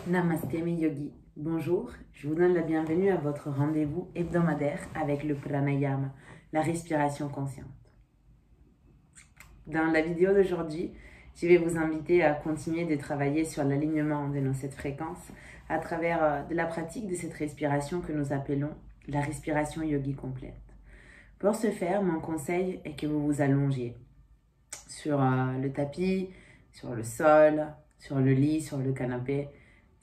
Namasté mes yogis, bonjour, je vous donne la bienvenue à votre rendez-vous hebdomadaire avec le pranayama, la respiration consciente. Dans la vidéo d'aujourd'hui, je vais vous inviter à continuer de travailler sur l'alignement de nos 7 fréquences à travers de la pratique de cette respiration que nous appelons la respiration yogi complète. Pour ce faire, mon conseil est que vous vous allongiez sur le tapis, sur le sol, sur le lit, sur le canapé.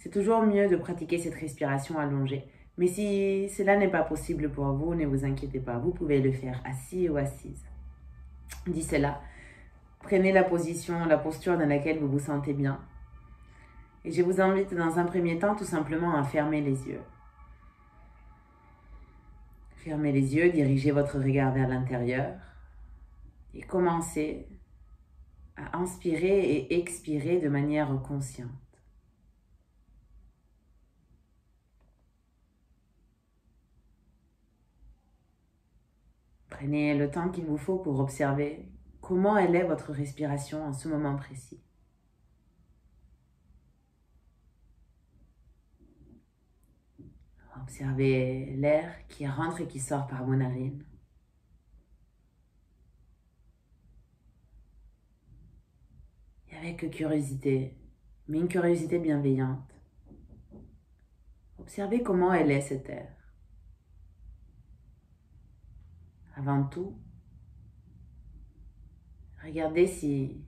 C'est toujours mieux de pratiquer cette respiration allongée. Mais si cela n'est pas possible pour vous, ne vous inquiétez pas, vous pouvez le faire assis ou assise. Dit cela, prenez la posture dans laquelle vous vous sentez bien. Et je vous invite dans un premier temps tout simplement à fermer les yeux. Fermez les yeux, dirigez votre regard vers l'intérieur et commencez à inspirer et expirer de manière consciente. Prenez le temps qu'il vous faut pour observer comment elle est votre respiration en ce moment précis. Observez l'air qui rentre et qui sort par vos narines. Et avec curiosité, mais une curiosité bienveillante, observez comment elle est cet air. Avant tout, regardez si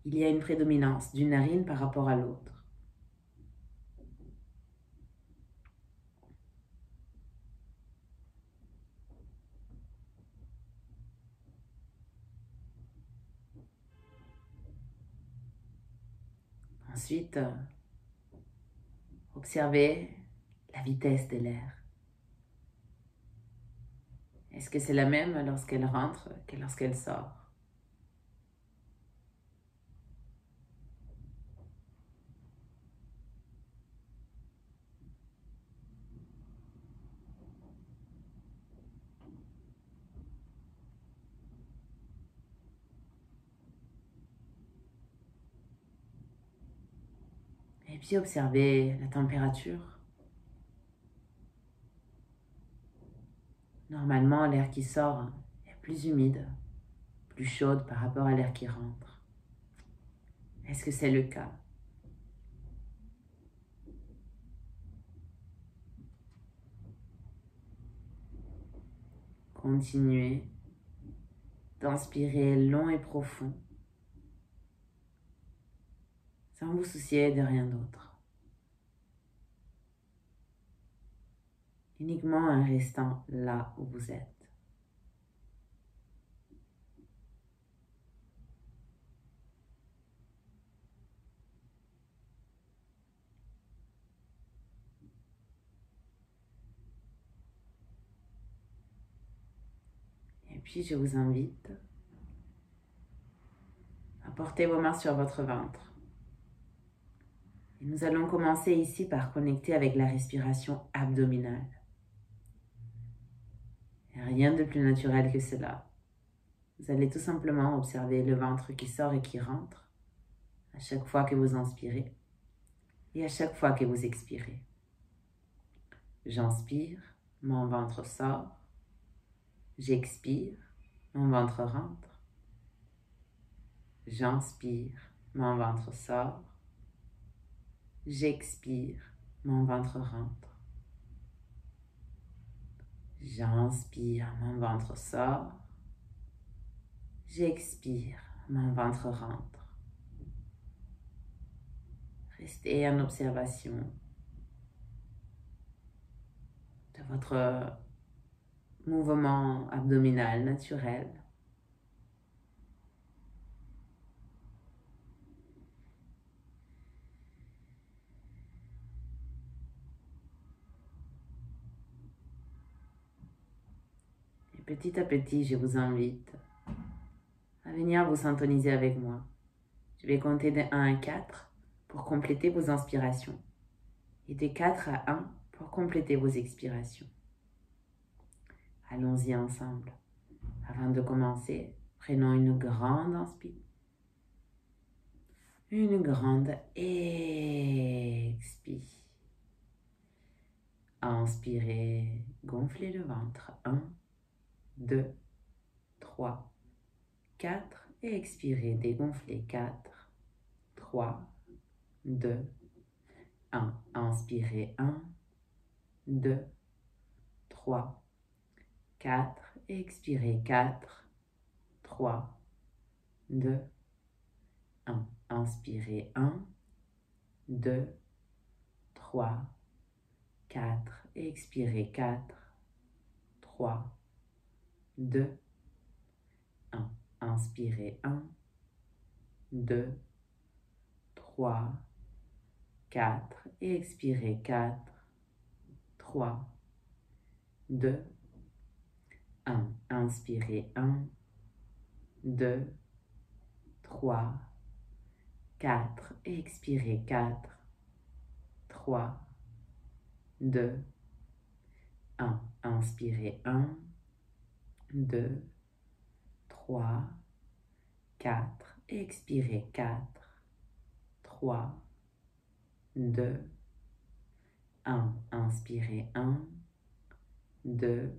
il y a une prédominance d'une narine par rapport à l'autre. Ensuite, observez la vitesse de l'air. Est-ce que c'est la même lorsqu'elle rentre que lorsqu'elle sort? Et puis observez la température. Normalement, l'air qui sort est plus humide, plus chaude par rapport à l'air qui rentre. Est-ce que c'est le cas? Continuez d'inspirer long et profond, sans vous soucier de rien d'autre. Uniquement en restant là où vous êtes. Et puis je vous invite à porter vos mains sur votre ventre. Et nous allons commencer ici par connecter avec la respiration abdominale. Il n'y a rien de plus naturel que cela. Vous allez tout simplement observer le ventre qui sort et qui rentre à chaque fois que vous inspirez et à chaque fois que vous expirez. J'inspire, mon ventre sort. J'expire, mon ventre rentre. J'inspire, mon ventre sort. J'expire, mon ventre rentre. J'inspire, mon ventre sort. J'expire, mon ventre rentre. Restez en observation de votre mouvement abdominal naturel. Et petit à petit, je vous invite à venir vous syntoniser avec moi. Je vais compter de 1 à 4 pour compléter vos inspirations et de 4 à 1 pour compléter vos expirations. Allons-y ensemble. Avant de commencer, prenons une grande inspiration. Une grande expiration. Inspirez, gonflez le ventre. 1, 2, 3, 4. Et expirez, dégonflez. 4, 3, 2, 1. Inspirez. 1, 2, 3, 4. Et expirez. 4, 3, 2, 1. Inspirez. 1, 2, 3, 4. Et expirez. 4, 3, 2, 1. Inspirez. 1, 2, 3, 4. Et expirez. 4, 3, 2, 1. Inspirez. 1, 2, 3, 4. Et expirez. 4, 3, 2, 1. Inspirez. 1, 2, 3, 4. Expirez. 4, 3, 2, 1. Inspirez. 1, 2,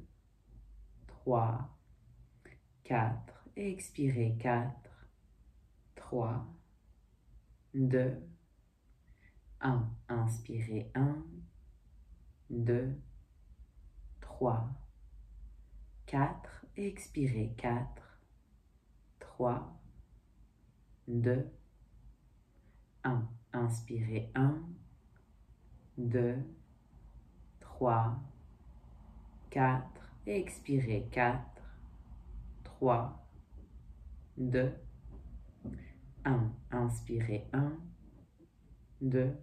3, 4. Expirez. 4, 3, 2, 1. Inspirez. 1, 2, 3, 4. Expirez. 4, 3, 2, 1. Inspirez. 1, 2, 3, 4. Expirez. 4, 3, 2, 1. Inspirez. 1, 2,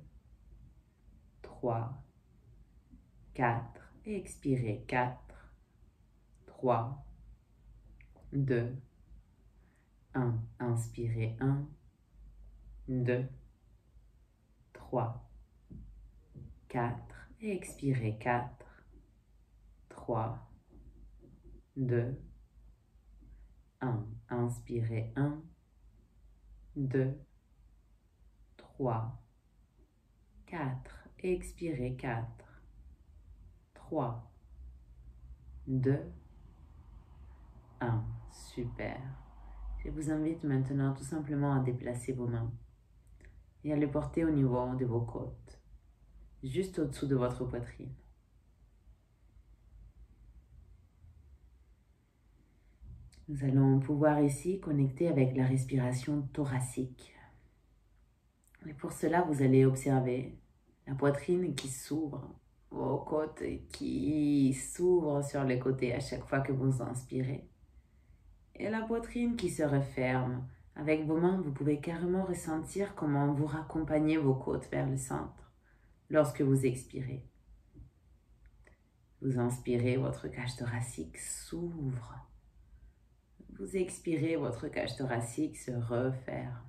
3, 4. Expirez. 4, 3, 2, 1. Inspirez. 1, 2, 3, 4. Expirez. 4, 3, 2, 1. Inspirez. 1, 2, 3, 4. Expirez. 4, 3, 2, 1. Super. Je vous invite maintenant tout simplement à déplacer vos mains et à les porter au niveau de vos côtes, juste au-dessous de votre poitrine. Nous allons pouvoir ici connecter avec la respiration thoracique. Et pour cela, vous allez observer la poitrine qui s'ouvre, vos côtes qui s'ouvrent sur les côtés à chaque fois que vous inspirez. Et la poitrine qui se referme. Avec vos mains, vous pouvez carrément ressentir comment vous raccompagnez vos côtes vers le centre lorsque vous expirez. Vous inspirez, votre cage thoracique s'ouvre. Vous expirez, votre cage thoracique se referme.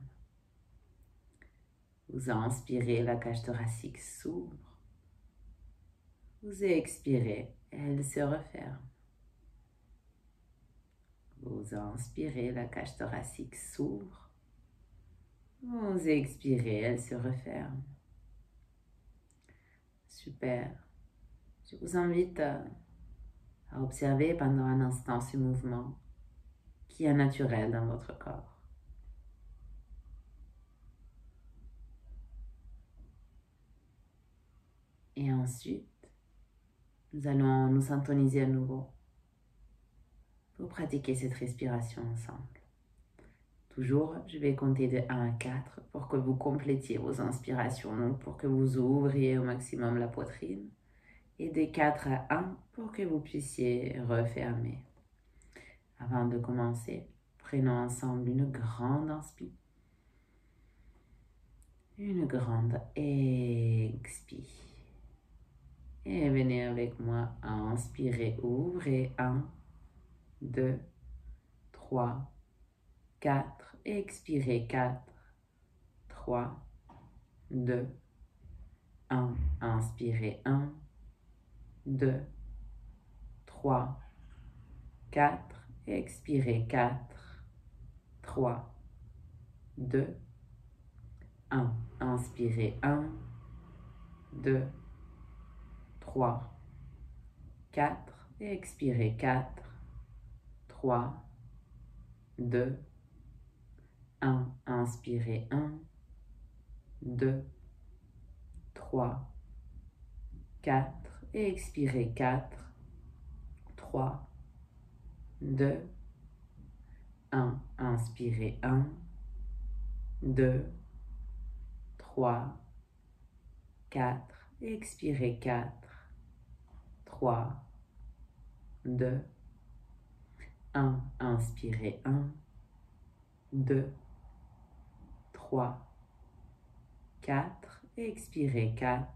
Vous inspirez, la cage thoracique s'ouvre. Vous expirez, elle se referme. Vous inspirez, la cage thoracique s'ouvre. Vous expirez, elle se referme. Super. Je vous invite à observer pendant un instant ce mouvement qui est naturel dans votre corps. Et ensuite, nous allons nous syntoniser à nouveau pour pratiquer cette respiration ensemble. Toujours, je vais compter de 1 à 4 pour que vous complétiez vos inspirations, donc pour que vous ouvriez au maximum la poitrine. Et de 4 à 1 pour que vous puissiez refermer. Avant de commencer, prenons ensemble une grande inspire. Une grande expire. Et venez avec moi à inspirer, ouvrez. 1, 2, 3, 4. Expirez. 4, 3, 2, 1. Inspirez. 1, 2, 3, 4. Expirez. 4, 3, 2, 1. Inspirez. 1, 2, 3, 4, et expirez 4, 3, 2, 1. Inspirez 1, 2, 3, 4, et expirez 4, 3, 2, 1. Inspirez 1, 2, 3, 4, expirez 4, 3, 2, 1. Inspirez 1, 2, 3, 4, expirez 4,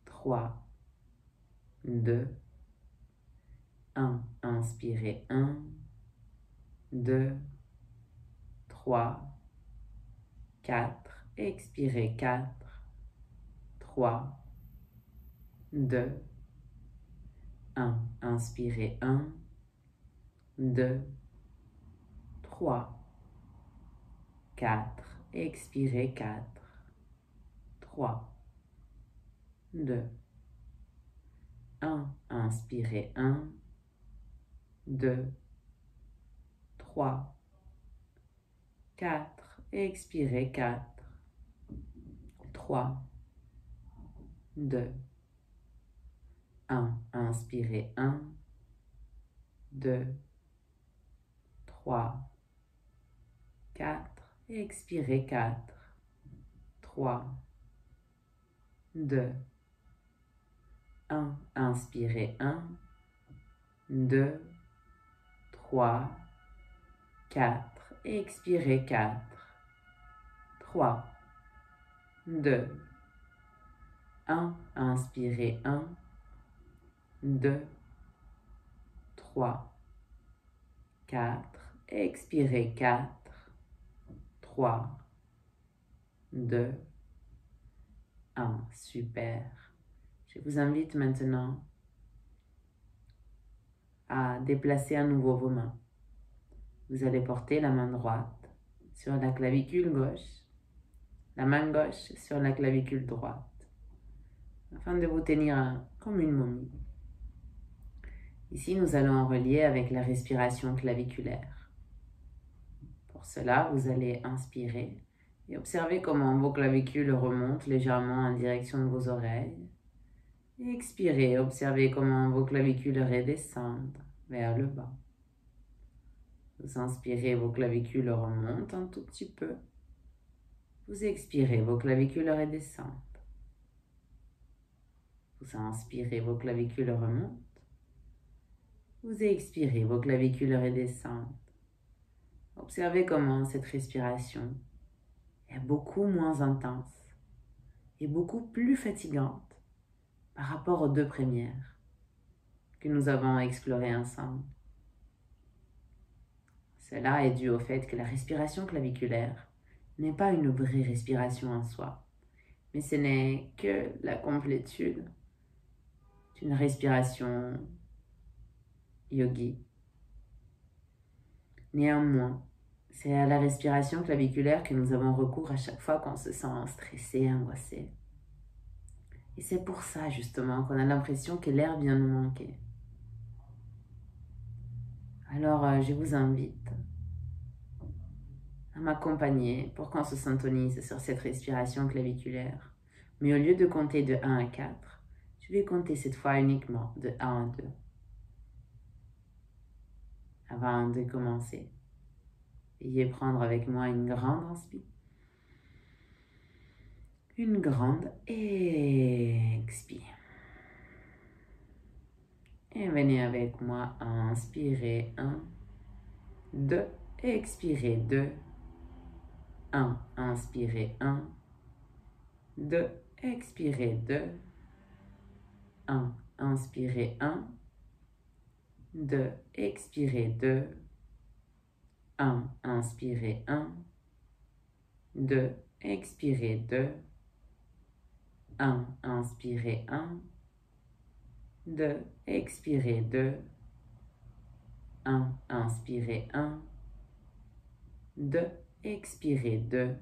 3, 2, 1. Inspirez 1, 2, 3, 4, expirez 4, 3, 2, 1. Inspirez 1, 2, 3, 4, expirez 4, 3, 2, 1. Inspirez 1, 2, 3, 4, expirez 4, 3, 2, 1. Inspirez 1, 2, 3, 4, expirez 4, 3, 2, 1. Inspirez 1, 2, 3, 4, expirez 4, 3, 2, 1. Inspirez 1, 2, 3, 4, expirez 4, 3, 2, 1. Super. Je vous invite maintenant à déplacer à nouveau vos mains. Vous allez porter la main droite sur la clavicule gauche, la main gauche sur la clavicule droite, afin de vous tenir comme une momie. Ici, nous allons en relier avec la respiration claviculaire. Pour cela, vous allez inspirer et observer comment vos clavicules remontent légèrement en direction de vos oreilles. Et expirez, observez comment vos clavicules redescendent vers le bas. Vous inspirez, vos clavicules remontent un tout petit peu. Vous expirez, vos clavicules redescendent. Vous inspirez, vos clavicules remontent. Vous expirez, vos clavicules redescendent. Observez comment cette respiration est beaucoup moins intense et beaucoup plus fatigante par rapport aux deux premières que nous avons explorées ensemble. Cela est dû au fait que la respiration claviculaire n'est pas une vraie respiration en soi, mais ce n'est que la complétude d'une respiration yogi. Néanmoins, c'est à la respiration claviculaire que nous avons recours à chaque fois qu'on se sent stressé, angoissé. Et c'est pour ça justement qu'on a l'impression que l'air vient nous manquer. Alors je vous invite à m'accompagner pour qu'on se syntonise sur cette respiration claviculaire. Mais au lieu de compter de 1 à 4, je vais compter cette fois uniquement de 1 à 2. Avant de commencer, veuillez prendre avec moi une grande inspire, une grande expire. Et venez avec moi à inspirer 1, 2, expirez 2, 1, inspirez 1, 2, expirez 2, 1, inspirez 1, 2, expirez 2, 1, inspirez 1, 2, expirez 2, 1, inspirez 1, 2, expirez 2, 1, inspirez 1, 2, expirez 2,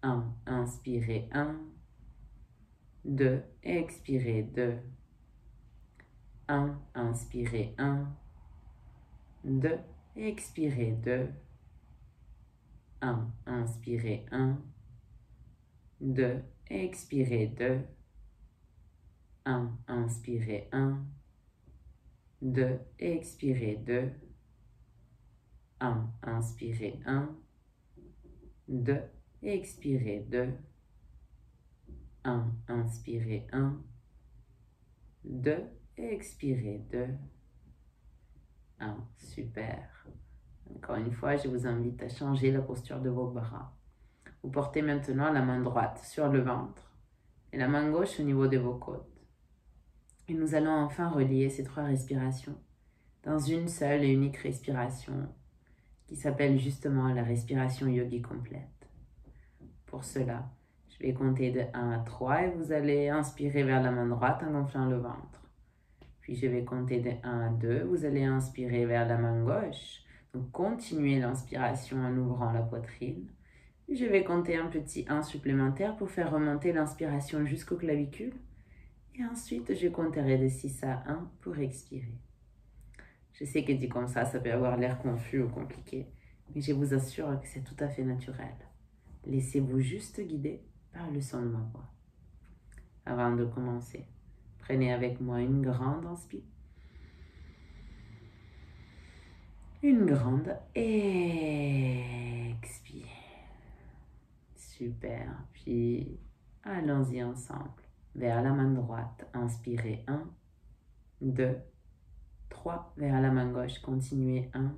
1, inspirez 1, 2, expirez 2, 1, inspirez 1, 2, expirez 2, 1, inspirez 1, 2, expirez 2, 1, inspirez 1, 2, expirez 2, 1, inspirez 1, 2, expirez 2, 1, inspirez 1, 2, expirez 2, 1, super. Encore une fois, je vous invite à changer la posture de vos bras. Vous portez maintenant la main droite sur le ventre et la main gauche au niveau de vos côtes. Et nous allons enfin relier ces 3 respirations dans une seule et unique respiration qui s'appelle justement la respiration yogi complète. Pour cela, je vais compter de 1 à 3 et vous allez inspirer vers la main droite en gonflant le ventre. Puis je vais compter de 1 à 2, vous allez inspirer vers la main gauche. Donc continuez l'inspiration en ouvrant la poitrine. Puis je vais compter un petit 1 supplémentaire pour faire remonter l'inspiration jusqu'aux clavicules. Et ensuite, je compterai de 6 à 1 pour expirer. Je sais que dit comme ça peut avoir l'air confus ou compliqué, mais je vous assure que c'est tout à fait naturel. Laissez-vous juste guider par le son de ma voix. Avant de commencer, prenez avec moi une grande inspire, une grande expire. Super, puis allons-y ensemble. Vers la main droite, inspirez 1, 2, 3, vers la main gauche, continuez 1,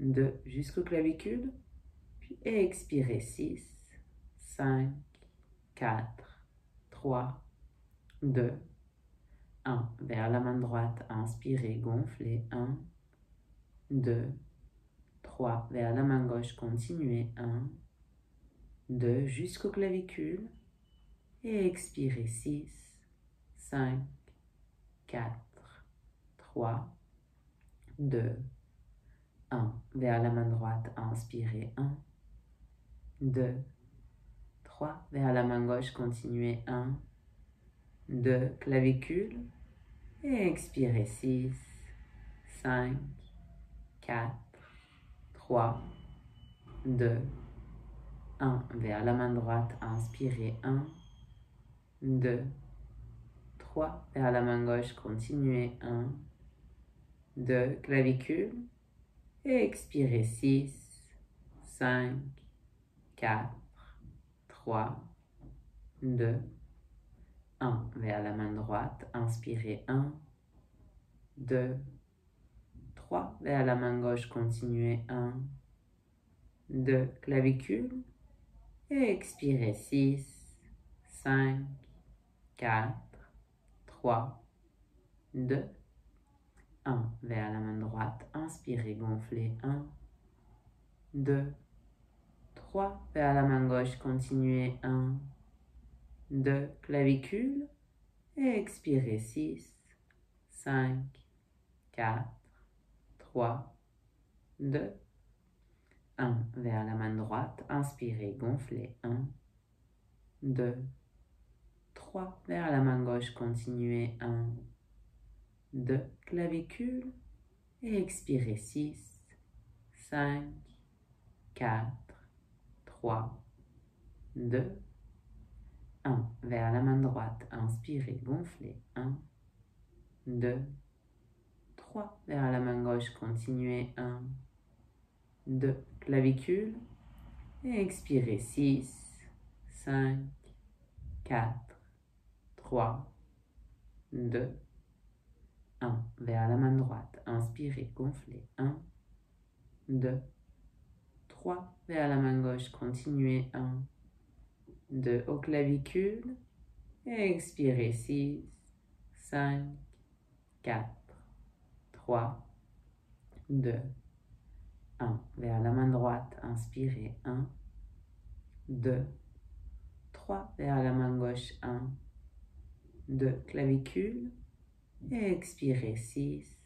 2, jusqu'au clavicule, puis expirez 6, 5, 4, 3, 2, 1, vers la main droite, inspirez, gonflez, 1, 2, 3, vers la main gauche, continuez, 1, 2, jusqu'au clavicule, et expirez 6, 5, 4, 3, 2, 1, vers la main droite, inspirez 1, 2, 3, vers la main gauche, continuez 1, 2, clavicule, et expirez 6, 5, 4, 3, 2, 1, vers la main droite, inspirez 1, 2, 3, vers la main gauche, continuez 1, 2, clavicule, et expirez 6, 5, 4, 3, 2, 1, vers la main droite, inspirez 1, 2, 3, vers la main gauche, continuez 1, 2, clavicule, et expirez 6, 5, 4, 3, 2, 1, vers la main droite, inspirez, gonflez 1, 2, 3, vers la main gauche, continuez 1, 2, clavicule, et expirez 6, 5, 4, 3, 2, 1, vers la main droite, inspirez, gonflez 1, 2, 3, vers la main gauche, continuez 1, 2, clavicule, et expirez 6, 5, 4, 3, 2, 1, vers la main droite, inspirez, gonflez 1, 2, 3, vers la main gauche, continuez 1, 2, clavicule, et expirez 6, 5, 4, 3, 2, 1, vers la main droite, inspirez, gonflez 1, 2, 3, vers la main gauche, continuez 1, 2, au clavicule, et expirez 6, 5, 4, 3, 2, 1, vers la main droite, inspirez 1, 2, 3, vers la main gauche, 1, 2, clavicule, et expirez 6,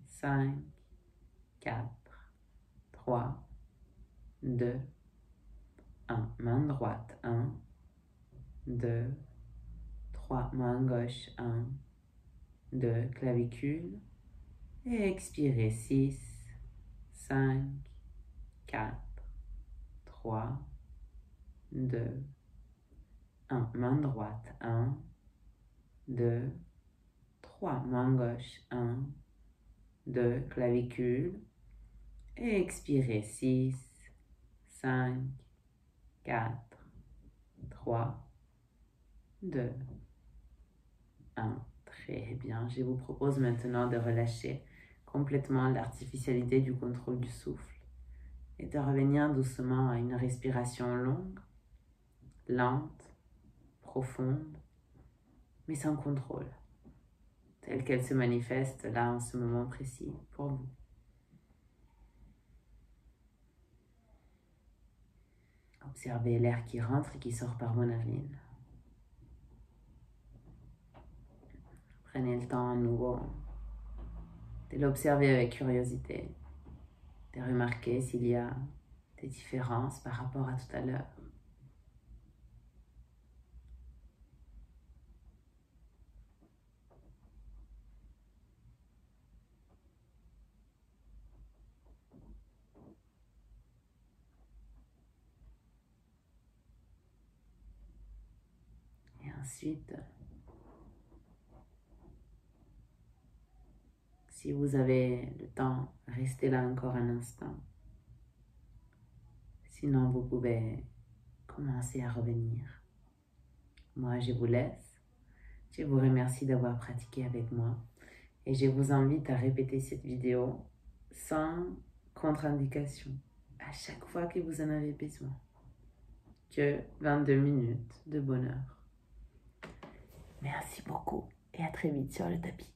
5, 4, 3, 2, 1, main droite, 1, 2, 3, main gauche, 1, 2, clavicule. Et expirez, 6, 5, 4, 3, 2, 1. Main droite, 1, 2, 3. Main gauche, 1, 2, clavicule. Et expirez, 6, 5, 4, 3, 2, 1. Très bien. Je vous propose maintenant de relâcher complètement l'artificialité du contrôle du souffle et de revenir doucement à une respiration longue, lente, profonde, mais sans contrôle, telle qu'elle se manifeste là en ce moment précis pour vous. Observez l'air qui rentre et qui sort par vos narines. Prenez le temps à nouveau de l'observer avec curiosité, de remarquer s'il y a des différences par rapport à tout à l'heure. Et ensuite, si vous avez le temps, restez là encore un instant. Sinon, vous pouvez commencer à revenir. Moi, je vous laisse. Je vous remercie d'avoir pratiqué avec moi et je vous invite à répéter cette vidéo sans contre-indication à chaque fois que vous en avez besoin. Que 22 minutes de bonheur. Merci beaucoup et à très vite sur le tapis.